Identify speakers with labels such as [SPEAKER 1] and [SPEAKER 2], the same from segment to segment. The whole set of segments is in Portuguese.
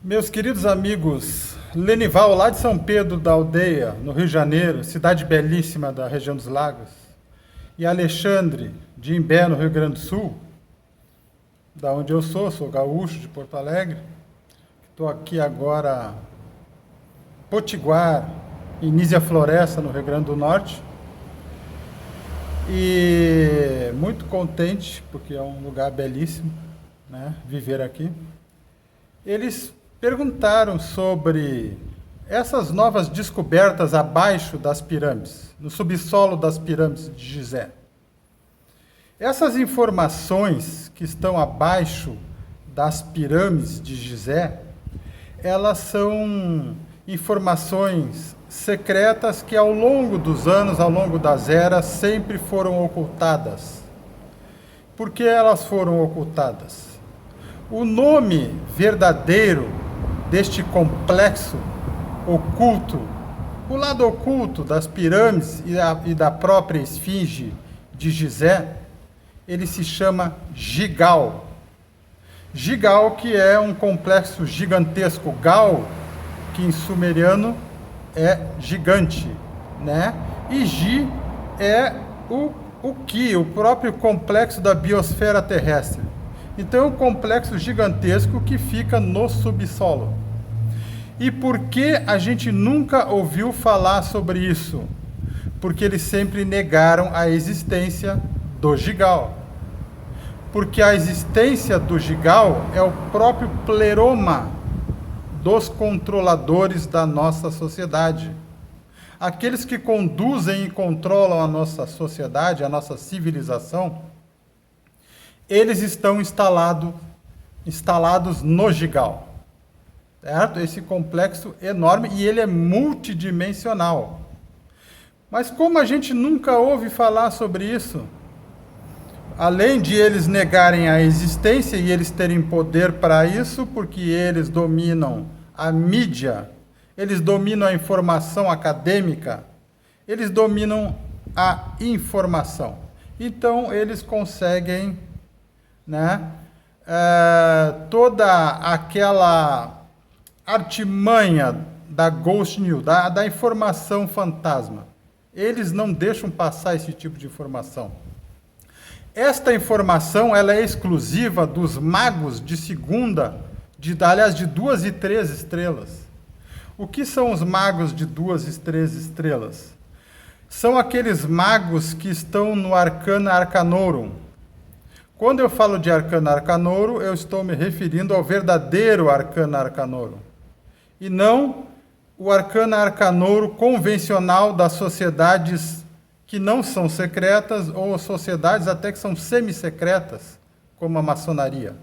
[SPEAKER 1] Meus queridos amigos, Lenival, lá de São Pedro da Aldeia, no Rio de Janeiro, cidade belíssima da região dos Lagos, e Alexandre, de Imbé, no Rio Grande do Sul, da onde eu sou gaúcho, de Porto Alegre. Estou aqui agora em Potiguar, em Nísia Floresta, no Rio Grande do Norte, e muito contente, porque é um lugar belíssimo, né, viver aqui. Eles perguntaram sobre essas novas descobertas abaixo das pirâmides, no subsolo das pirâmides de Gizé. Essas informações que estão abaixo das pirâmides de Gizé, elas são informações secretas que ao longo dos anos, ao longo das eras, sempre foram ocultadas. Por que elas foram ocultadas? O nome verdadeiro deste complexo oculto, o lado oculto das pirâmides e da própria esfinge de Gizé, ele se chama Gigal. Gigal, que é um complexo gigantesco. Gal, que em sumeriano é gigante, né? E Gi é o Ki, o próprio complexo da biosfera terrestre. Então é um complexo gigantesco que fica no subsolo. E por que a gente nunca ouviu falar sobre isso? Porque eles sempre negaram a existência do Gigal. Porque a existência do Gigal é o próprio pleroma dos controladores da nossa sociedade. Aqueles que conduzem e controlam a nossa sociedade, a nossa civilização, eles estão instalados no Gigal. Certo? Esse complexo enorme, e ele é multidimensional. Mas como a gente nunca ouve falar sobre isso, além de eles negarem a existência e eles terem poder para isso, porque eles dominam a mídia, eles dominam a informação acadêmica, eles dominam a informação. Então, eles conseguem, né, toda aquela artimanha da Ghost News, da informação fantasma. Eles não deixam passar esse tipo de informação. Esta informação ela é exclusiva dos magos de segunda, aliás, de 2 e 3 estrelas. O que são os magos de 2 e 3 estrelas? São aqueles magos que estão no Arcana Arcanorum. Quando eu falo de Arcana Arcanorum, eu estou me referindo ao verdadeiro Arcana Arcanorum. E não o Arcana Arcanorum convencional das sociedades que não são secretas, ou sociedades até que são semi-secretas, como a maçonaria.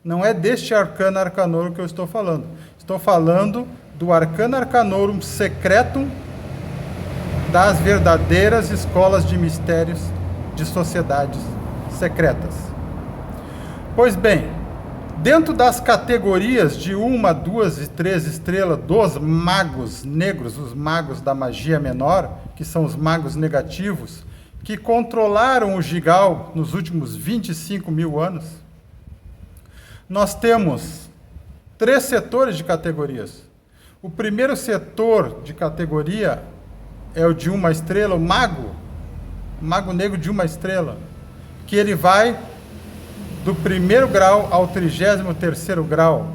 [SPEAKER 1] Não é deste Arcana Arcanorum que eu estou falando. Estou falando do Arcana Arcanorum secretum das verdadeiras escolas de mistérios de sociedades secretas. Pois bem, dentro das categorias de 1, 2 e 3 estrelas dos magos negros, os magos da magia menor, que são os magos negativos, que controlaram o Gigal nos últimos 25 mil anos, nós temos 3 setores de categorias. O primeiro setor de categoria é o de 1 estrela, o mago negro de 1 estrela, que ele vai do 1º grau ao 33º grau.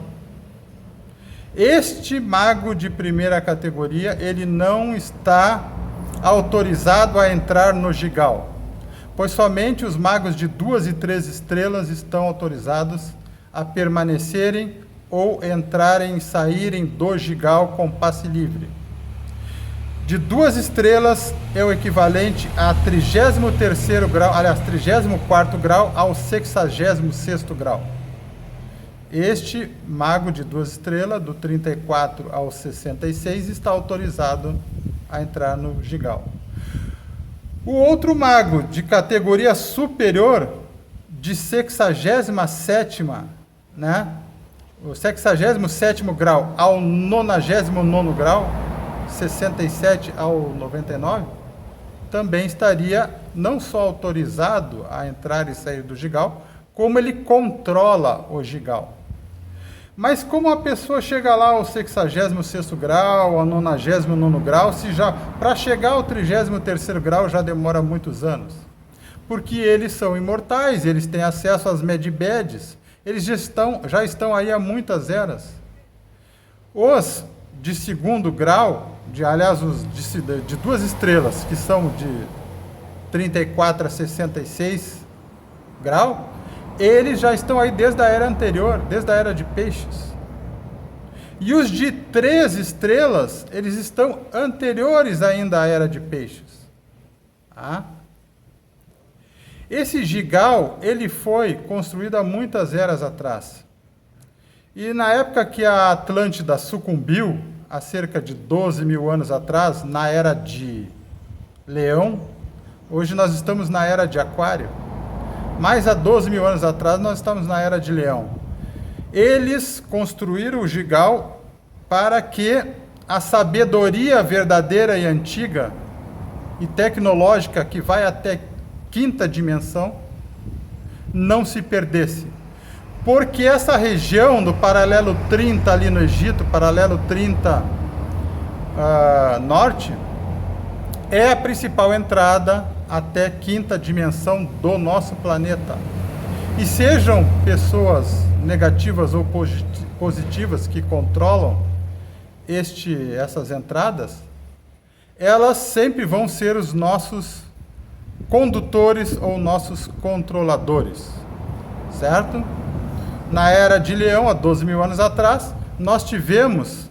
[SPEAKER 1] Este mago de primeira categoria, ele não está autorizado a entrar no Gigal, pois somente os magos de 2 e 3 estrelas estão autorizados a permanecerem ou entrarem e saírem do Gigal com passe livre. De 2 estrelas é o equivalente a 33º grau, aliás, 34º grau ao 66º grau. Este mago de 2 estrelas, do 34 ao 66, está autorizado a entrar no Gigal. O outro mago de categoria superior, de 67ª, né, o 67º grau ao 99º grau, 67 ao 99, também estaria não só autorizado a entrar e sair do Gigal, como ele controla o Gigal. Mas como a pessoa chega lá ao 66º grau, ao 99º grau, se já para chegar ao 33º grau já demora muitos anos? Porque eles são imortais, eles têm acesso às medibeds, eles já estão aí há muitas eras. Os de segundo grau, aliás, os de 2 estrelas, que são de 34 a 66 grau, eles já estão aí desde a era anterior, desde a era de peixes. E os de 3 estrelas, eles estão anteriores ainda à era de peixes. Ah? Esse Gigal, ele foi construído há muitas eras atrás. E na época que a Atlântida sucumbiu, há cerca de 12 mil anos atrás, na era de Leão, hoje nós estamos na era de Aquário, mas há 12 mil anos atrás nós estamos na era de Leão. Eles construíram o Gigal para que a sabedoria verdadeira e antiga e tecnológica que vai até 5ª dimensão não se perdesse. Porque essa região do paralelo 30 ali no Egito, paralelo 30 norte, é a principal entrada até 5ª dimensão do nosso planeta. E sejam pessoas negativas ou positivas que controlam essas entradas, elas sempre vão ser os nossos condutores ou nossos controladores, certo? Na era de Leão, há 12 mil anos atrás, nós tivemos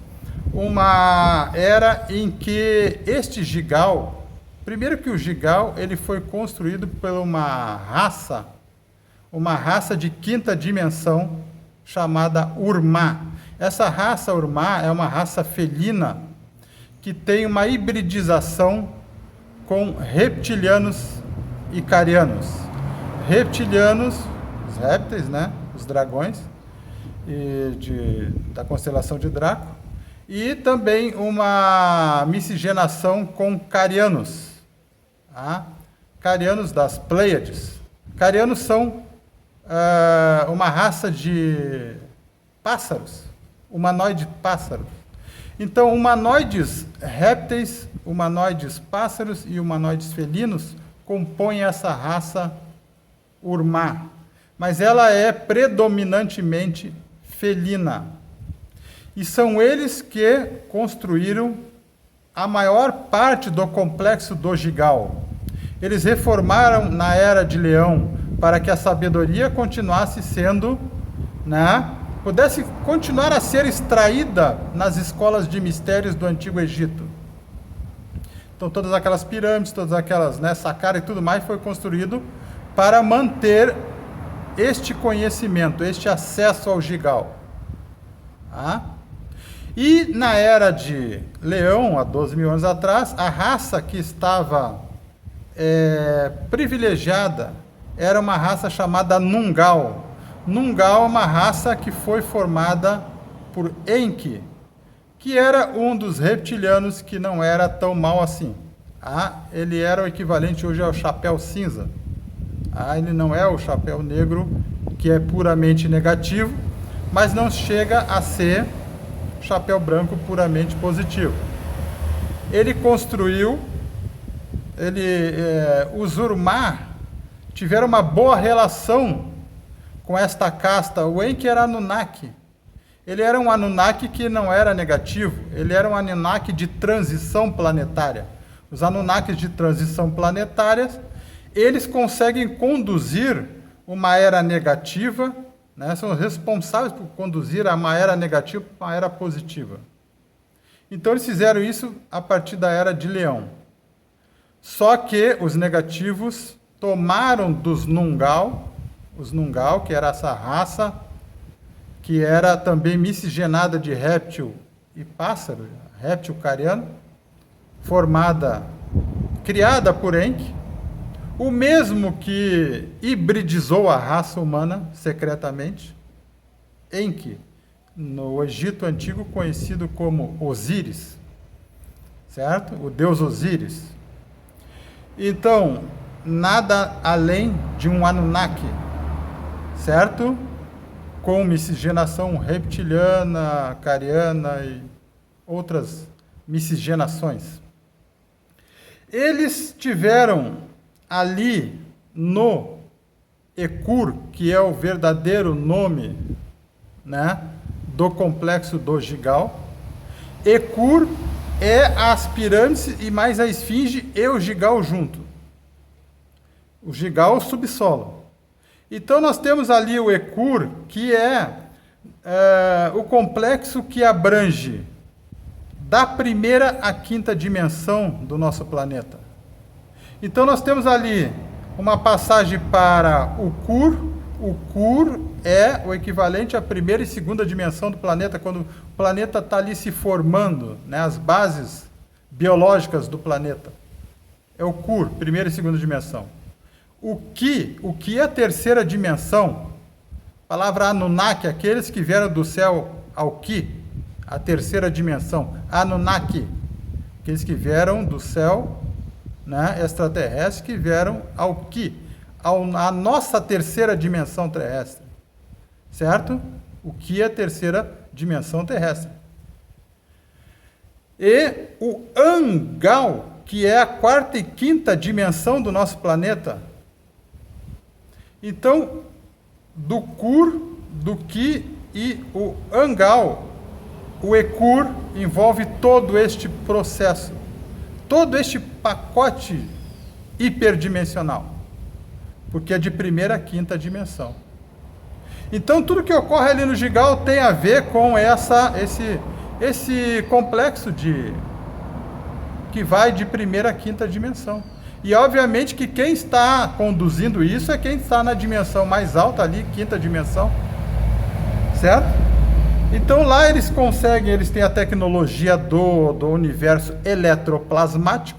[SPEAKER 1] uma era em que este Gigal, primeiro que o Gigal, ele foi construído por uma raça de 5ª dimensão chamada Urmá. Essa raça Urmá é uma raça felina que tem uma hibridização com reptilianos e carianos. Reptilianos, os répteis, né? Os dragões da constelação de Draco, e também uma miscigenação com carianos, tá? Carianos das Pleiades. Carianos são uma raça de pássaros, humanoide pássaro. Então, humanoides répteis, humanoides pássaros e humanoides felinos compõem essa raça Urmá, mas ela é predominantemente felina. E são eles que construíram a maior parte do complexo do Gigal. Eles reformaram na Era de Leão para que a sabedoria continuasse sendo, né, pudesse continuar a ser extraída nas escolas de mistérios do Antigo Egito. Então, todas aquelas pirâmides, todas aquelas, né, Saqqara e tudo mais, foi construído para manter este conhecimento, este acesso ao Gigal. Tá? E na Era de Leão, há 12 mil anos atrás, a raça que estava privilegiada era uma raça chamada Nungal. Nungal é uma raça que foi formada por Enki, que era um dos reptilianos que não era tão mal assim. Ele era o equivalente hoje ao chapéu cinza. Ele não é o chapéu negro, que é puramente negativo, mas não chega a ser chapéu branco puramente positivo. Ele construiu, os Urmá tiveram uma boa relação com esta casta. O Enki era Anunnaki. Ele era um Anunnaki que não era negativo, ele era um Anunnaki de transição planetária. Os Anunnakis de transição planetária, eles conseguem conduzir uma era negativa, né, são responsáveis por conduzir uma era negativa para uma era positiva. Então eles fizeram isso a partir da Era de Leão. Só que os negativos tomaram dos Nungal, os Nungal, que era essa raça, que era também miscigenada de réptil e pássaro, réptil cariano, criada por Enki, o mesmo que hibridizou a raça humana secretamente, Enki, no Egito Antigo conhecido como Osíris, certo? O deus Osíris. Então, nada além de um Anunnaki, certo? com miscigenação reptiliana, cariana e outras miscigenações. Eles tiveram ali no Ecur, que é o verdadeiro nome, né, do complexo do Gigal. Ecur é as pirâmides e mais a esfinge e o Gigal junto. O Gigal é o subsolo. Então nós temos ali o Ecur, que é o complexo que abrange da primeira à quinta dimensão do nosso planeta. Então nós temos ali uma passagem para o Kur. O Kur é o equivalente à primeira e segunda dimensão do planeta, quando o planeta está ali se formando, né, as bases biológicas do planeta. É o Kur, primeira e segunda dimensão. O que é a terceira dimensão? A palavra Anunnaki, aqueles que vieram do céu ao Ki, a terceira dimensão, Anunnaki, aqueles que vieram do céu, né, extraterrestres, que vieram ao Ki, a nossa terceira dimensão terrestre, certo? O Ki é a terceira dimensão terrestre. E o Angal, que é a quarta e quinta dimensão do nosso planeta. Então, do Kur, do Ki e o Angal, o Ecur envolve todo este processo, todo este pacote hiperdimensional, porque é de primeira a quinta dimensão. Então, tudo que ocorre ali no Gigal tem a ver com esse complexo que vai de primeira a quinta dimensão. E, obviamente, que quem está conduzindo isso é quem está na dimensão mais alta ali, quinta dimensão, certo? Então, lá eles têm a tecnologia do universo eletroplasmático.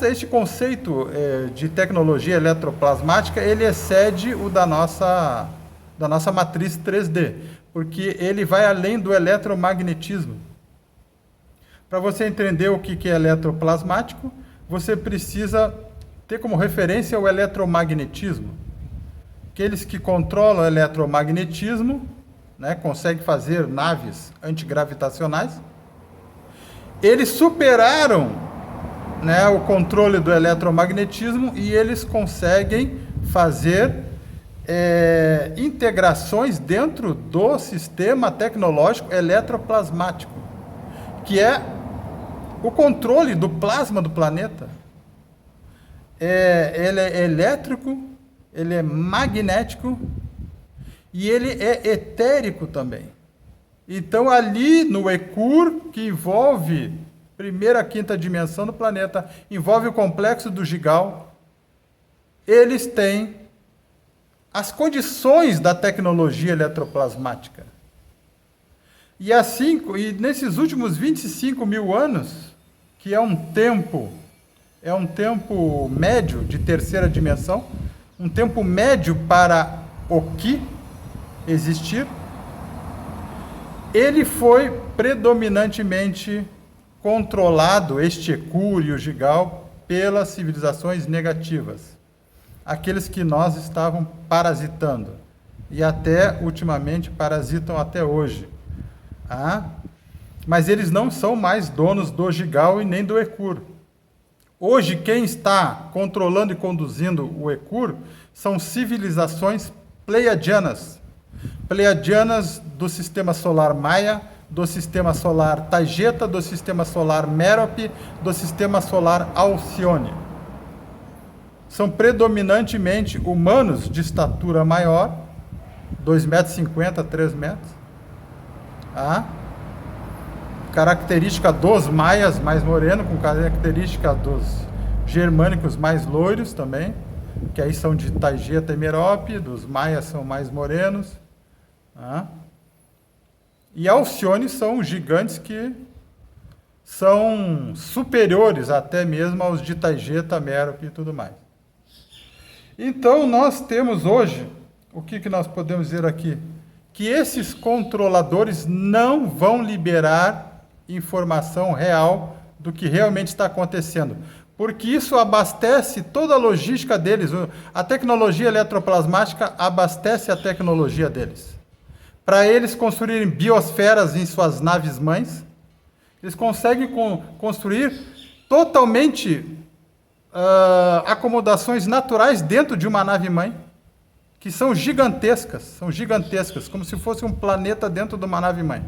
[SPEAKER 1] Este conceito de tecnologia eletroplasmática, ele excede o da nossa matriz 3D, porque ele vai além do eletromagnetismo. Para você entender o que é eletroplasmático, você precisa ter como referência o eletromagnetismo. Aqueles que controlam o eletromagnetismo, né, conseguem fazer naves antigravitacionais, eles superaram, né, o controle do eletromagnetismo e eles conseguem fazer integrações dentro do sistema tecnológico eletroplasmático, que é o controle do plasma do planeta. Ele é elétrico, ele é magnético e ele é etérico também. Então, ali no Ecur, que envolve primeira a quinta dimensão do planeta, envolve o complexo do Gigal, eles têm as condições da tecnologia eletroplasmática. E assim, e nesses últimos 25 mil anos, que é um tempo médio de terceira dimensão, um tempo médio para o Ki existir, ele foi predominantemente controlado, este Ecur e o Gigal, pelas civilizações negativas, aqueles que nós estavam parasitando, e até ultimamente parasitam até hoje. Mas eles não são mais donos do Gigal e nem do Ecur. Hoje, quem está controlando e conduzindo o Ecur são civilizações pleiadianas. Pleiadianas do sistema solar Maia, do sistema solar Taygeta, do sistema solar Merope, do sistema solar Alcione. São predominantemente humanos de estatura maior, 2,50 m, 3 metros. Característica dos maias mais moreno, com característica dos germânicos mais loiros também, que aí são de Taygeta e Merope, dos maias são mais morenos. E Alcione são gigantes que são superiores até mesmo aos de Taygeta, Merope e tudo mais. Então, nós temos hoje, o que nós podemos dizer aqui? Que esses controladores não vão liberar informação real do que realmente está acontecendo. porque isso abastece toda a logística deles. A tecnologia eletroplasmática abastece a tecnologia deles. Para eles construírem biosferas em suas naves mães, eles conseguem construir totalmente acomodações naturais dentro de uma nave mãe, que são gigantescas, como se fosse um planeta dentro de uma nave mãe.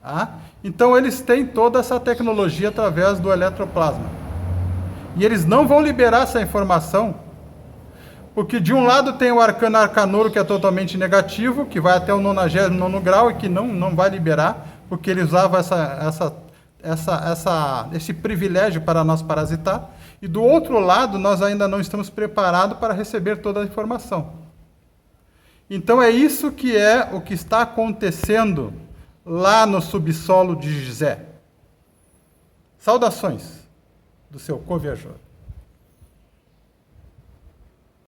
[SPEAKER 1] Tá? Então eles têm toda essa tecnologia através do eletroplasma. E eles não vão liberar essa informação, porque de um lado tem o arcano arcanuro, que é totalmente negativo, que vai até o 99º grau e que não vai liberar, porque ele usava esse privilégio para nos parasitar. E do outro lado, nós ainda não estamos preparados para receber toda a informação. Então é isso que é o que está acontecendo lá no subsolo de Gizé. Saudações do seu coviajor.